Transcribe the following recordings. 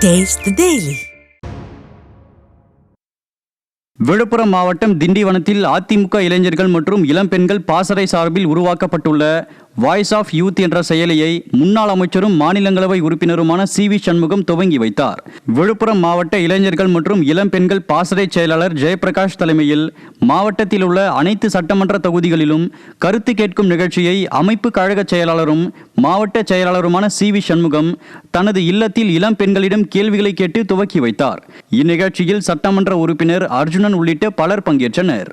Taste the Daily. Villupuram மாவட்டம் திண்டிவனத்தில் அதிமுக இளைஞர்கள் மற்றும் இளம்பெண்கள் பாசறை சார்பில் உருவாக்கப்பட்டுள்ள வாய்ஸ் ஆஃப் யூத் என்ற செயலியை முன்னாள் அமைச்சரும் மாநிலங்களவை உறுப்பினருமான சி.வி. சண்முகம் துவங்கி வைத்தார். விழுப்புரம் மாவட்ட இளைஞர்கள் மற்றும் இளம்பெண்கள் பாசறை செயலாளர் ஜெயபிரகாஷ் தலைமையில் மாவட்டத்தில் உள்ள அனைத்து சட்டமன்ற தொகுதிகளிலும் கருத்து கேட்கும் நிகழ்ச்சியை அமைப்பு கழக செயலாளரும் மாவட்ட செயலாளருமான சி.வி. சண்முகம் தனது இல்லத்தில் இளம் பெண்களிடம் கேள்விகளை கேட்டு துவக்கி வைத்தார். இந்நிகழ்ச்சியில் சட்டமன்ற உறுப்பினர் அர்ஜுனன் உள்ளிட்ட பலர் பங்கேற்றனர்.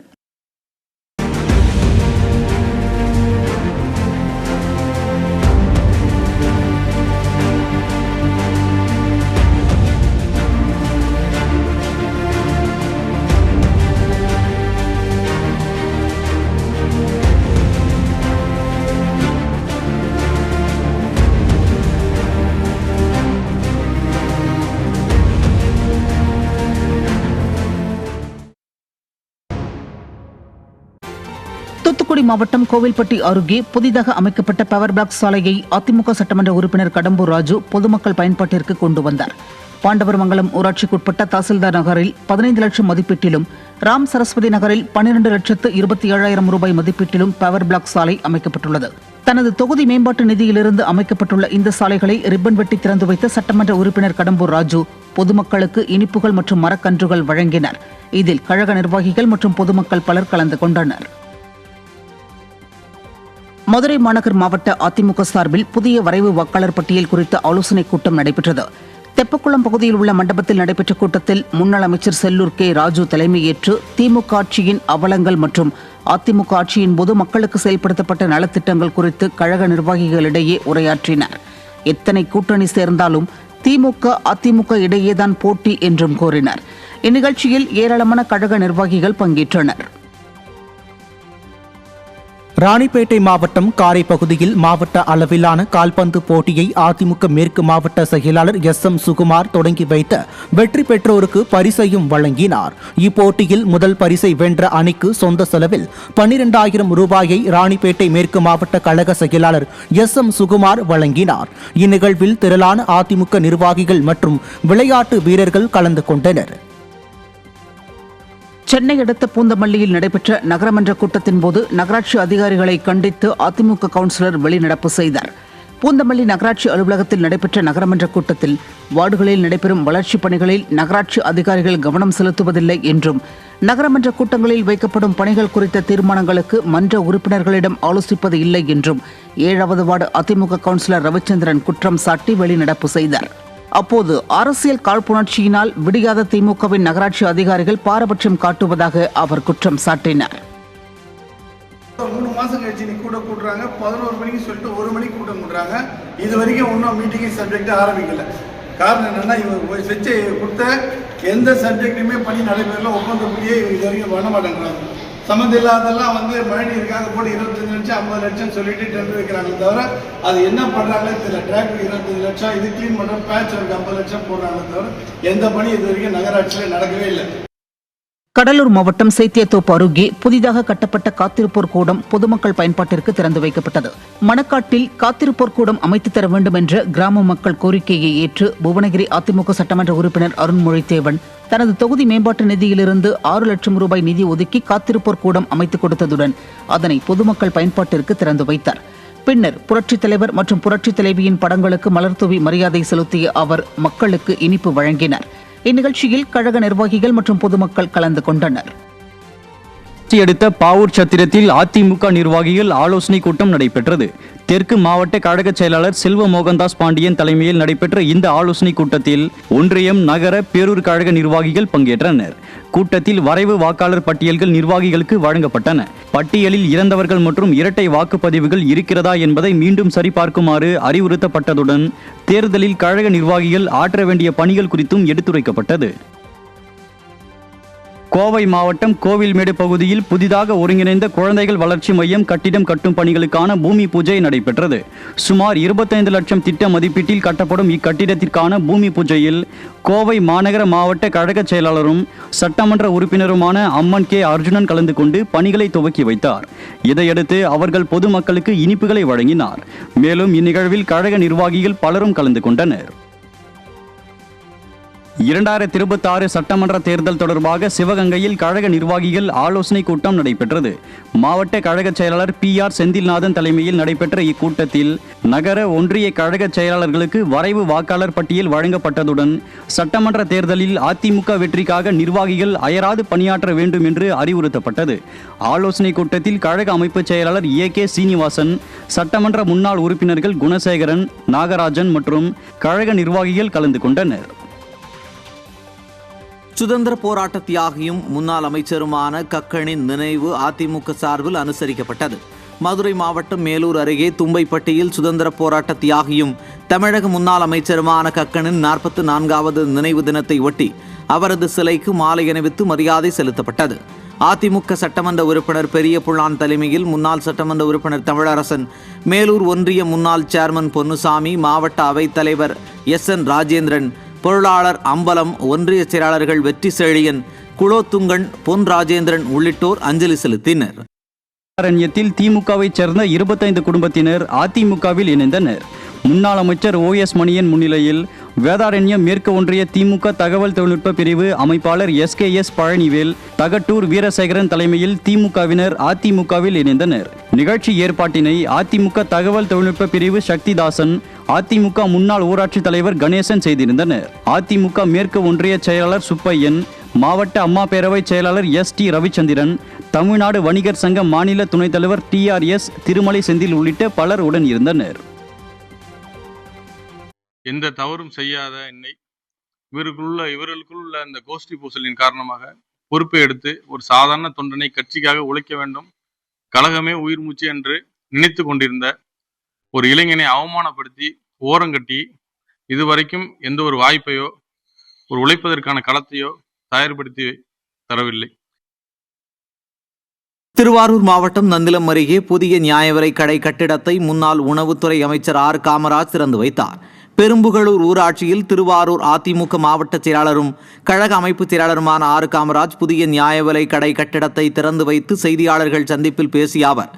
தூத்துக்குடி மாவட்டம் கோவில்பட்டி அருகே புதிதாக அமைக்கப்பட்ட பவர் பிளாக் சாலையை அதிமுக சட்டமன்ற உறுப்பினர் கடம்பூர் ராஜு பொதுமக்கள் பயன்பாட்டிற்கு கொண்டு வந்தார். பாண்டவர்மங்கலம் ஊராட்சிக்குட்பட்ட தாசில்தார் நகரில் 15 லட்சம் மதிப்பீட்டிலும், ராம் சரஸ்வதி நகரில் 12,27,000 ரூபாய் மதிப்பீட்டிலும் பவர் பிளாக் சாலை அமைக்கப்பட்டுள்ளது. தனது தொகுதி மேம்பாட்டு நிதியிலிருந்து அமைக்கப்பட்டுள்ள இந்த சாலைகளை ரிப்பன் வெட்டி திறந்து வைத்த சட்டமன்ற உறுப்பினர் கடம்பூர் ராஜு பொதுமக்களுக்கு இனிப்புகள் மற்றும் மரக்கன்றுகள் வழங்கினர். இதில் கழக நிர்வாகிகள் மற்றும் பொதுமக்கள் பலர் கலந்து கொண்டனர். மதுரை மாநகர் மாவட்ட அதிமுக சார்பில் புதிய வரைவு வாக்காளர் பட்டியல் குறித்த ஆலோசனைக் கூட்டம் நடைபெற்றது. தெப்பக்குளம் பகுதியில் உள்ள மண்டபத்தில் நடைபெற்ற கூட்டத்தில் முன்னாள் அமைச்சர் செல்லூர் கே. ராஜு தலைமையேற்று திமுக ஆட்சியின் அவலங்கள் மற்றும் அதிமுக ஆட்சியின் போது மக்களுக்கு செயல்படுத்தப்பட்ட நலத்திட்டங்கள் குறித்து கழக நிர்வாகிகளிடையே உரையாற்றினார். எத்தனை கூட்டணி சேர்ந்தாலும் திமுக அதிமுக இடையேதான் போட்டி என்றும் கூறினார். இந்நிகழ்ச்சியில் ஏராளமான கழக நிர்வாகிகள் பங்கேற்றனர். ராணிப்பேட்டை மாவட்டம் காரை பகுதியில் மாவட்ட அளவிலான கால்பந்து போட்டியை அதிமுக மேற்கு மாவட்ட செயலாளர் எஸ்.எம். சுகுமார் தொடங்கி வைத்து வெற்றி பெற்றோருக்கு பரிசையும் வழங்கினார். இப்போட்டியில் முதல் பரிசை வென்ற அணிக்கு சொந்த செலவில் 12,000 ரூபாயை ராணிப்பேட்டை மேற்கு மாவட்ட கழக செயலாளர் எஸ்.எம். சுகுமார் வழங்கினார். இந்நிகழ்வில் திரளான அதிமுக நிர்வாகிகள் மற்றும் விளையாட்டு வீரர்கள் கலந்து கொண்டனர். சென்னை அடுத்த பூந்தமல்லியில் நடைபெற்ற நகரமன்ற கூட்டத்தின் போது நகராட்சி அதிகாரிகளை கண்டித்து அதிமுக கவுன்சிலர் வெளிநடப்பு செய்தார். பூந்தமல்லி நகராட்சி அலுவலகத்தில் நடைபெற்ற நகரமன்ற கூட்டத்தில் வார்டுகளில் நடைபெறும் வளர்ச்சிப் பணிகளில் நகராட்சி அதிகாரிகள் கவனம் செலுத்துவதில்லை என்றும், நகரமன்ற கூட்டங்களில் வைக்கப்படும் பணிகள் குறித்த தீர்மானங்களுக்கு மன்ற உறுப்பினர்களிடம் ஆலோசிப்பது இல்லை என்றும் 7வது வார்டு அதிமுக கவுன்சிலர் ரவிச்சந்திரன் குற்றம் சாட்டி வெளிநடப்பு செய்தார். அப்போது அரசியல் காழ்ப்புணர்ச்சியினால் விடியாத திமுகவின் நகராட்சி அதிகாரிகள் பாரபட்சம் காட்டுவதாக அவர் குற்றம் சாட்டினார். 3 மாசம் கழிச்சு நீ கூட்டுறாங்க, 11 மணிக்கு சொல்லிட்டு 1 மணிக்கு கூட்டம் கூட்டுறாங்க. இது வரைக்கும் ஒன்றும் மீட்டிங் சப்ஜெக்ட் ஆரம்பிக்கல. காரணம் என்னன்னா, இவங்க வச்சு கொடுத்த எந்த சப்ஜெக்டுமே பணி நடைபெறல. ஒப்பந்தப்படியே இது வரைக்கும் பண்ண மாட்டேங்கிறாங்க. சம்மந்தம் இல்லாதெல்லாம் மழைநீருக்காக போட்டு 25 லட்சம் 50 லட்சம் சொல்லிட்டு டெண்டர் வைக்கிறாங்க. தவிர அது என்ன பண்றாங்க தெரியல. டிராக்டர் 25 லட்சம், இது கிளீன் பண்ற பேட்ச் ஒர்க் 50 லட்சம் போடுறாங்க. தவிர எந்த பணி இது வரைக்கும் நகராட்சியில் நடக்கவே இல்லை. கடலூர் மாவட்டம் சேத்தியத்தோப்பு அருகே புதிதாக கட்டப்பட்ட காத்திருப்போர் கூடம் பொதுமக்கள் பயன்பாட்டிற்கு திறந்து வைக்கப்பட்டது. மணக்காட்டில் காத்திருப்போர் கூடம் அமைத்து தர வேண்டும் என்ற கிராம மக்கள் கோரிக்கையை ஏற்று புவனகிரி அதிமுக சட்டமன்ற உறுப்பினர் அருண்மொழித்தேவன் தனது தொகுதி மேம்பாட்டு நிதியிலிருந்து 6 லட்சம் ரூபாய் நிதி ஒதுக்கி காத்திருப்போர் கூடம் அமைத்துக் கொடுத்ததுடன் அதனை பொதுமக்கள் பயன்பாட்டிற்கு திறந்து வைத்தார். பின்னர் புரட்சித் தலைவர் மற்றும் புரட்சித் தலைவியின் படங்களுக்கு மலர்தூவி மரியாதை செலுத்திய அவர் மக்களுக்கு இனிப்பு வழங்கினார். இந்நிகழ்ச்சியில் கழக நிர்வாகிகள் மற்றும் பொதுமக்கள் கலந்து கொண்டனர். அடுத்த பாவூர் சத்திரத்தில் அதிமுக நிர்வாகிகள் ஆலோசனை கூட்டம் நடைபெற்றது. தெற்கு மாவட்ட கழக செயலாளர் செல்வ மோகன்தாஸ் பாண்டியன் தலைமையில் நடைபெற்ற இந்த ஆலோசனை கூட்டத்தில் ஒன்றியம், நகர, பேரூர் கழக நிர்வாகிகள் பங்கேற்றனர். கூட்டத்தில் வரைவு வாக்காளர் பட்டியல்கள் நிர்வாகிகளுக்கு வழங்கப்பட்டன. பட்டியலில் இறந்தவர்கள் மற்றும் இரட்டை வாக்குப்பதிவுகள் இருக்கிறதா என்பதை மீண்டும் சரிபார்க்குமாறு அறிவுறுத்தப்பட்டதுடன் தேர்தலில் கழக நிர்வாகிகள் ஆற்ற வேண்டிய பணிகள் குறித்தும் எடுத்துரைக்கப்பட்டது. கோவை மாவட்டம் கோவில்மேடு பகுதியில் புதிதாக ஒருங்கிணைந்த குழந்தைகள் வளர்ச்சி மையம் கட்டிடம் கட்டும் பணிகளுக்கான பூமி பூஜை நடைபெற்றது. சுமார் 25 லட்சம் திட்ட மதிப்பீட்டில் கட்டப்படும் இக்கட்டிடத்திற்கான பூமி பூஜையில் கோவை மாநகர மாவட்ட கழக செயலாளரும் சட்டமன்ற உறுப்பினருமான அம்மன் கே. அர்ஜுனன் கலந்து கொண்டு பணிகளை துவக்கி வைத்தார். இதையடுத்து அவர்கள் பொதுமக்களுக்கு இனிப்புகளை வழங்கினார். மேலும் இந்நிகழ்வில் கழக நிர்வாகிகள் பலரும் கலந்து கொண்டனர். 2026 சட்டமன்ற தேர்தல் தொடர்பாக சிவகங்கையில் கழக நிர்வாகிகள் ஆலோசனை கூட்டம் நடைபெற்றது. மாவட்ட கழக செயலாளர் PR செந்தில்நாதன் தலைமையில் நடைபெற்ற இக்கூட்டத்தில் நகர ஒன்றிய கழக செயலாளர்களுக்கு வரைவு வாக்காளர் பட்டியல் வழங்கப்பட்டதுடன் சட்டமன்ற தேர்தலில் அதிமுக வெற்றிக்காக நிர்வாகிகள் அயராது பணியாற்ற வேண்டும் என்று அறிவுறுத்தப்பட்டது. ஆலோசனை கூட்டத்தில் கழக அமைப்பு செயலாளர் AK சீனிவாசன், சட்டமன்ற முன்னாள் உறுப்பினர்கள் குணசேகரன், நாகராஜன் மற்றும் கழக நிர்வாகிகள் கலந்து கொண்டனர். சுதந்திர போராட்ட தியாகியும் முன்னாள் அமைச்சருமான கக்கனின் நினைவு அதிமுக சார்பில் அனுசரிக்கப்பட்டது. மதுரை மாவட்டம் மேலூர் அருகே தும்பைப்பட்டியில் சுதந்திர போராட்ட தியாகியும் தமிழக முன்னாள் அமைச்சருமான கக்கனின் 44வது நினைவு தினத்தை ஒட்டி அவரது சிலைக்கு மாலை அணிவித்து மரியாதை செலுத்தப்பட்டது. அதிமுக சட்டமன்ற உறுப்பினர் பெரிய புள்ளான் தலைமையில் முன்னாள் சட்டமன்ற உறுப்பினர் தமிழரசன், மேலூர் ஒன்றிய முன்னாள் சேர்மன் பொன்னுசாமி, மாவட்ட அவைத் தலைவர் SN ராஜேந்திரன், பொருளாளர் அம்பலம், ஒன்றிய செயலாளர்கள் வெற்றி செழியன், குலோத்துங்கன், பொன் ராஜேந்திரன் உள்ளிட்டோர் அஞ்சலி செலுத்தினர். வேதாரண்யத்தில் திமுகவைச் சேர்ந்த 25 குடும்பத்தினர் அதிமுகவில் இணைந்தனர். முன்னாள் அமைச்சர் OS மணியன் முன்னிலையில் வேதாரண்யம் மேற்கு ஒன்றிய திமுக தகவல் தொழில்நுட்ப பிரிவு அமைப்பாளர் SKS பழனிவேல், தகட்டூர் வீரசேகரன் தலைமையில் திமுகவினர் அதிமுகவில் இணைந்தனர். நிகழ்ச்சி ஏற்பாட்டினை அதிமுக தகவல் தொழில்நுட்ப பிரிவு சக்திதாசன், அதிமுக முன்னாள் ஊராட்சி தலைவர் கணேசன் செய்திருந்தனர். அதிமுக மேற்கு ஒன்றிய செயலாளர் சுப்பையன், மாவட்ட அம்மா பேரவை செயலாளர் ST ரவிச்சந்திரன், தமிழ்நாடு வணிகர் சங்க மாநில துணைத் தலைவர் TRS திருமலை செந்தில் உள்ளிட்ட பலர் உடன் இருந்தனர். எந்த தவறும் செய்யாத என்னை இவர்களுக்குள்ள அந்த கோஷ்டி பூசலின் காரணமாக பொறுப்பை எடுத்து ஒரு சாதாரண தொண்டனை கட்சிக்காக உழைக்க வேண்டும், கழகமே உயிர் மூச்சு என்று நினைத்து கொண்டிருந்த ஒரு இளைஞனை அவமானப்படுத்தி ஓரங்கட்டி இதுவரைக்கும் எந்த ஒரு வாய்ப்பையோ ஒரு உழைப்பதற்கான களத்தையோ தயார்படுத்தி தரவில்லை. திருவாரூர் மாவட்டம் நந்திலம் அருகே புதிய நியாய விலை கடை கட்டிடத்தை முன்னாள் உணவுத்துறை அமைச்சர் R காமராஜ் திறந்து வைத்தார். பெரும்புகளூர் ஊராட்சியில் திருவாரூர் அதிமுக மாவட்ட செயலாளரும் கழக அமைப்பு செயலாளருமான R காமராஜ் புதிய நியாய விலை கடை கட்டிடத்தை திறந்து வைத்து செய்தியாளர்கள் சந்திப்பில் பேசிய அவர்,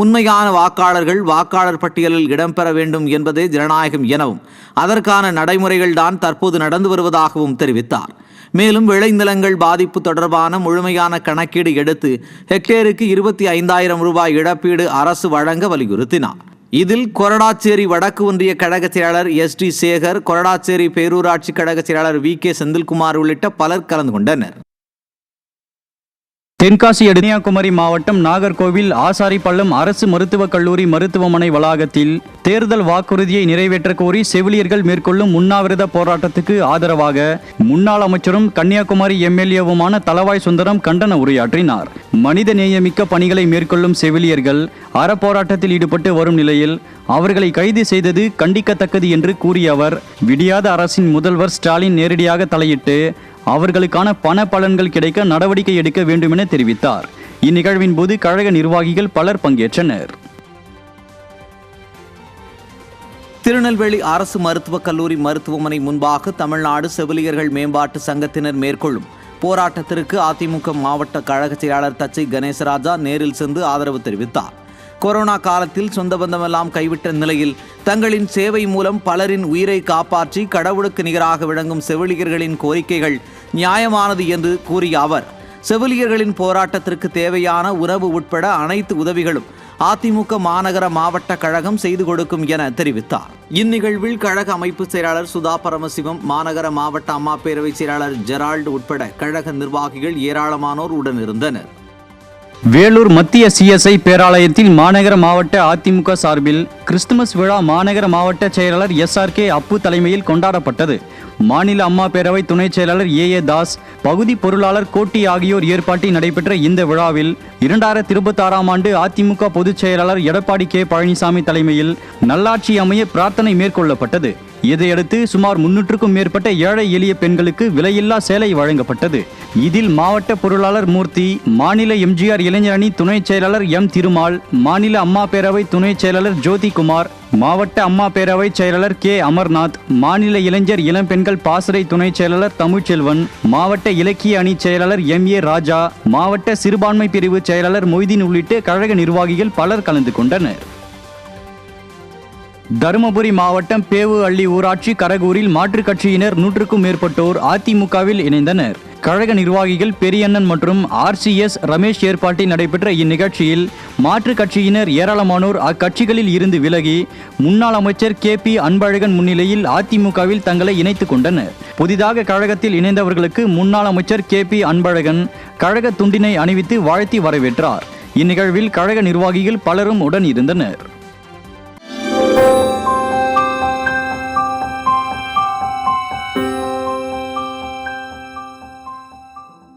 உண்மையான வாக்காளர்கள் வாக்காளர் பட்டியலில் இடம்பெற வேண்டும் என்பதே ஜனநாயகம் எனவும் அதற்கான நடைமுறைகள் தான் தற்போது நடந்து வருவதாகவும் தெரிவித்தார். மேலும் விளைநிலங்கள் பாதிப்பு தொடர்பான முழுமையான கணக்கீடு எடுத்து ஹெக்டேருக்கு 25,000 ரூபாய் இழப்பீடு அரசு வழங்க வலியுறுத்தினார். இதில் கொரடாச்சேரி வடக்கு ஒன்றிய கழக செயலாளர் ST சேகர், கொரடாச்சேரி பேரூராட்சி கழக செயலாளர் VK செந்தில்குமார் உள்ளிட்ட பலர் கலந்து கொண்டனர். தென்காசி கன்னியாகுமரி மாவட்டம் நாகர்கோவில் ஆசாரிப்பள்ளம் அரசு மருத்துவக் கல்லூரி மருத்துவமனை வளாகத்தில் தேர்தல் வாக்குறுதியை நிறைவேற்ற கோரி செவிலியர்கள் மேற்கொள்ளும் உண்ணாவிரத போராட்டத்துக்கு ஆதரவாக முன்னாள் அமைச்சரும் கன்னியாகுமரி MLAவுமான தளவாய் சுந்தரம் கண்டன உரையாற்றினார். மனித நேயமிக்க பணிகளை மேற்கொள்ளும் செவிலியர்கள் அறப்போராட்டத்தில் ஈடுபட்டு வரும் நிலையில் அவர்களை கைது செய்தது கண்டிக்கத்தக்கது என்று கூறிய அவர், விடியாத அரசின் முதல்வர் ஸ்டாலின் நேரடியாக தலையிட்டு அவர்களுக்கான பண பலன்கள் கிடைக்க நடவடிக்கை எடுக்க வேண்டும் என தெரிவித்தார். இந்நிகழ்வின் போது கழக நிர்வாகிகள் பலர் பங்கேற்றனர். திருநெல்வேலி அரசு மருத்துவக் கல்லூரி மருத்துவமனை முன்பாக தமிழ்நாடு செவிலியர்கள் மேம்பாட்டு சங்கத்தினர் மேற்கொள்ளும் போராட்டத்திற்கு அதிமுக மாவட்ட கழக செயலாளர் தச்சை கணேசராஜா நேரில் சென்று ஆதரவு தெரிவித்தார். கொரோனா காலத்தில் சொந்த பந்தமெல்லாம் கைவிட்ட நிலையில் தங்களின் சேவை மூலம் பலரின் உயிரை காப்பாற்றி கடவுளுக்கு நிகராக விளங்கும் செவிலியர்களின் கோரிக்கைகள் நியாயமானது என்று கூறிய அவர், செவிலியர்களின் போராட்டத்திற்கு தேவையான உணவு உட்பட அனைத்து உதவிகளும் அதிமுக மாநகர மாவட்ட கழகம் செய்து கொடுக்கும் என தெரிவித்தார். இந்நிகழ்வில் கழக அமைப்பு செயலாளர் சுதா பரமசிவம், மாநகர மாவட்ட அம்மா பேரவை செயலாளர் ஜெரால்டு உட்பட கழக நிர்வாகிகள் ஏராளமானோர் உடனிருந்தனர். வேலூர் மத்திய CSI பேராலயத்தில் மாநகர மாவட்ட அதிமுக சார்பில் கிறிஸ்துமஸ் விழா மாநகர மாவட்ட செயலாளர் SRK அப்பு தலைமையில் கொண்டாடப்பட்டது. மாநில அம்மா பேரவை துணை செயலாளர் AA தாஸ், பகுதி பொருளாளர் கோட்டி ஆகியோர் ஏற்பாட்டில் நடைபெற்ற இந்த விழாவில் 2026ஆம் ஆண்டு அதிமுக பொதுச் செயலாளர் எடப்பாடி K பழனிசாமி தலைமையில் நல்லாட்சி அமைய பிரார்த்தனை மேற்கொள்ளப்பட்டது. இதையடுத்து சுமார் 300க்கும் மேற்பட்ட ஏழை எளிய பெண்களுக்கு விலையில்லா சேலை வழங்கப்பட்டது. இதில் மாவட்ட பொருளாளர் மூர்த்தி, மாநில MGR இளைஞர் அணி துணை செயலாளர் M திருமால், மாநில அம்மா பேரவை துணை செயலாளர் ஜோதிகுமார், மாவட்ட அம்மா பேரவை செயலாளர் K அமர்நாத், மாநில இளைஞர் இளம்பெண்கள் பாசறை துணை செயலாளர் தமிழ்ச்செல்வன், மாவட்ட இலக்கிய அணி செயலாளர் MA ராஜா, மாவட்ட சிறுபான்மை பிரிவு செயலாளர் மொய்தீன் உள்ளிட்ட கழக நிர்வாகிகள் பலர் கலந்து கொண்டனர். தருமபுரி மாவட்டம் பேவு அள்ளி ஊராட்சி கரகூரில் மாற்றுக் கட்சியினர் 100க்கும் மேற்பட்டோர் அதிமுகவில் இணைந்தனர். கழக நிர்வாகிகள் பெரியண்ணன் மற்றும் RCS ரமேஷ் ஏற்பாட்டில் நடைபெற்ற இந்நிகழ்ச்சியில் மாற்றுக் கட்சியினர் ஏராளமானோர் அக்கட்சிகளில் இருந்து விலகி முன்னாள் அமைச்சர் KP அன்பழகன் முன்னிலையில் அதிமுகவில் தங்களை இணைத்துக் கொண்டனர். புதிதாக கழகத்தில் இணைந்தவர்களுக்கு முன்னாள் அமைச்சர் KP அன்பழகன் கழக துண்டினை அணிவித்து வாழ்த்தி வரவேற்றார். இந்நிகழ்வில் கழக நிர்வாகிகள் பலரும் உடன் இருந்தனர்.